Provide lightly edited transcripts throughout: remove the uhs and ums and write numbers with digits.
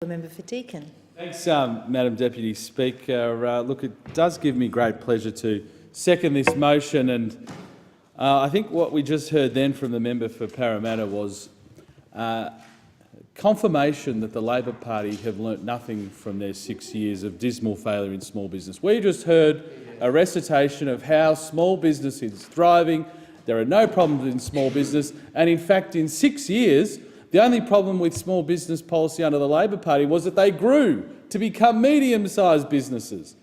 The member for Deakin. Thanks, Madam Deputy Speaker. Look, it does give me great pleasure to second this motion, and I think what we just heard then from the member for Parramatta was confirmation that the Labor Party have learnt nothing from their 6 years of dismal failure in small business. We just heard a recitation of how small business is thriving. There are no problems in small business, and in fact, in 6 years, the only problem with small business policy under the Labor Party was that they grew to become medium-sized businesses.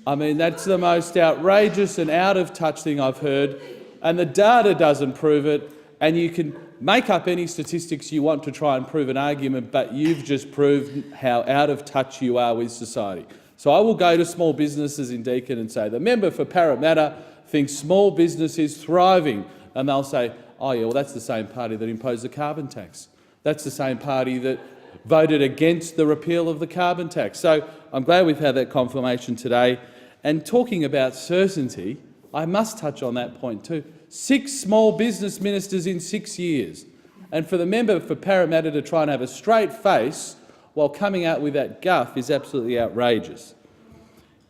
I mean, that's the most outrageous and out-of-touch thing I've heard, and the data doesn't prove it, and you can make up any statistics you want to try and prove an argument, but you've just proved how out of touch you are with society. So I will go to small businesses in Deakin and say, the member for Parramatta thinks small business is thriving, and they'll say, oh yeah, well that's the same party that imposed the carbon tax. That's the same party that voted against the repeal of the carbon tax. So I'm glad we've had that confirmation today. And talking about certainty, I must touch on that point too. 6 small business ministers in 6 years. And for the member for Parramatta to try and have a straight face while coming out with that guff is absolutely outrageous.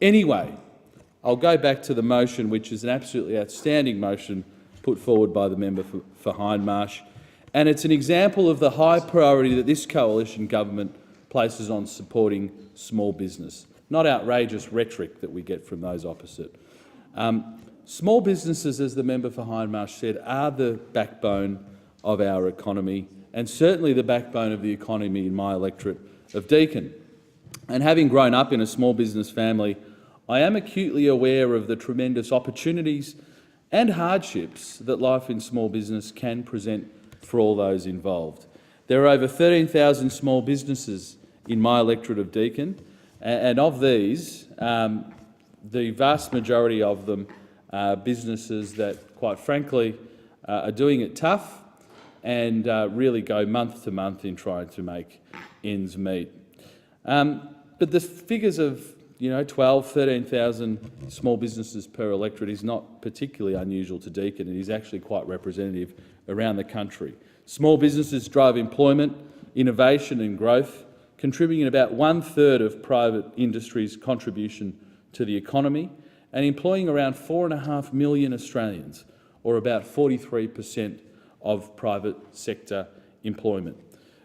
Anyway, I'll go back to the motion, which is an absolutely outstanding motion put forward by the member for Hindmarsh, and it's an example of the high priority that this coalition government places on supporting small business, not outrageous rhetoric that we get from those opposite. Small businesses, as the member for Hindmarsh said, are the backbone of our economy, and certainly the backbone of the economy in my electorate of Deakin. And having grown up in a small business family, I am acutely aware of the tremendous opportunities and hardships that life in small business can present for all those involved. There are over 13,000 small businesses in my electorate of Deakin, and of these, the vast majority of them are businesses that, quite frankly, are doing it tough and really go month to month in trying to make ends meet. But the figures of 12,000, 13,000 small businesses per electorate is not particularly unusual to Deakin. It is actually quite representative around the country. Small businesses drive employment, innovation and growth, contributing about 1/3 of private industry's contribution to the economy and employing around 4.5 million Australians, or about 43% of private sector employment.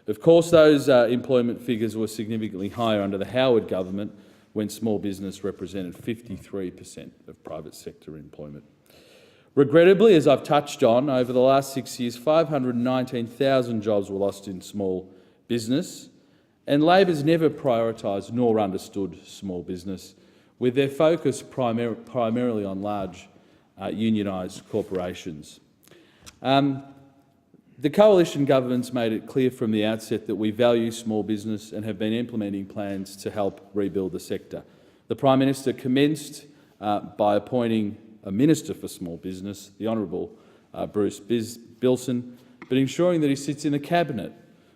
Of course, those employment figures were significantly higher under the Howard government, when small business represented 53% of private sector employment. Regrettably, as I've touched on, over the last 6 years, 519,000 jobs were lost in small business, and Labor's never prioritised nor understood small business, with their focus primarily on large unionised corporations. The coalition government's made it clear from the outset that we value small business and have been implementing plans to help rebuild the sector. The Prime Minister commenced by appointing a Minister for Small Business, the Honourable Bruce Bilson, but ensuring that he sits in a cabinet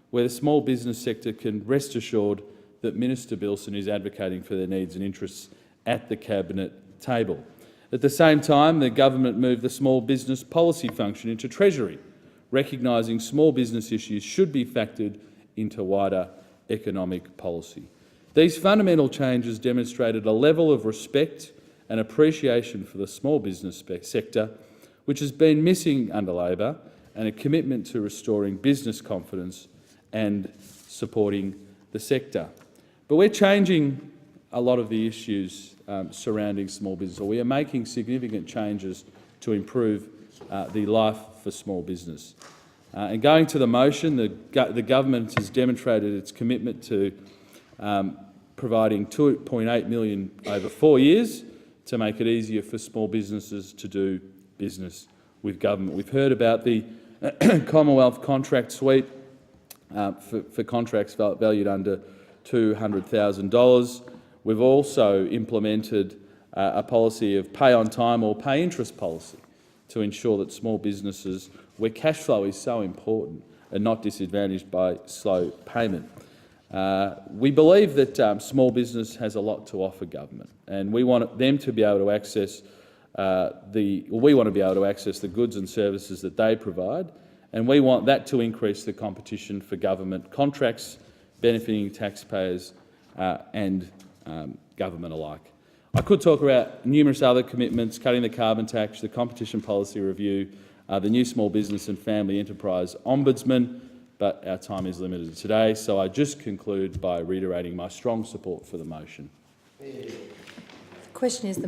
where the small business sector can rest assured that Minister Bilson is advocating for their needs and interests at the cabinet table. At the same time, the government moved the small business policy function into Treasury, recognising small business issues should be factored into wider economic policy. These fundamental changes demonstrated a level of respect and appreciation for the small business sector which has been missing under Labor, and a commitment to restoring business confidence and supporting the sector. But we're changing a lot of the issues surrounding small business, or we are making significant changes to improve the life for small business. And going to the motion, the government has demonstrated its commitment to providing $2.8 million over 4 years to make it easier for small businesses to do business with government. We've heard about the Commonwealth contract suite for contracts valued under $200,000. We've also implemented a policy of pay on time or pay interest policy to ensure that small businesses, where cash flow is so important, are not disadvantaged by slow payment. We believe that small business has a lot to offer government, and we want them to be able to access the goods and services that they provide, and we want that to increase the competition for government contracts benefiting taxpayers and government alike. I could talk about numerous other commitments, cutting the carbon tax, the competition policy review, the new small business and family enterprise ombudsman, but our time is limited today, so I just conclude by reiterating my strong support for the motion. The question is the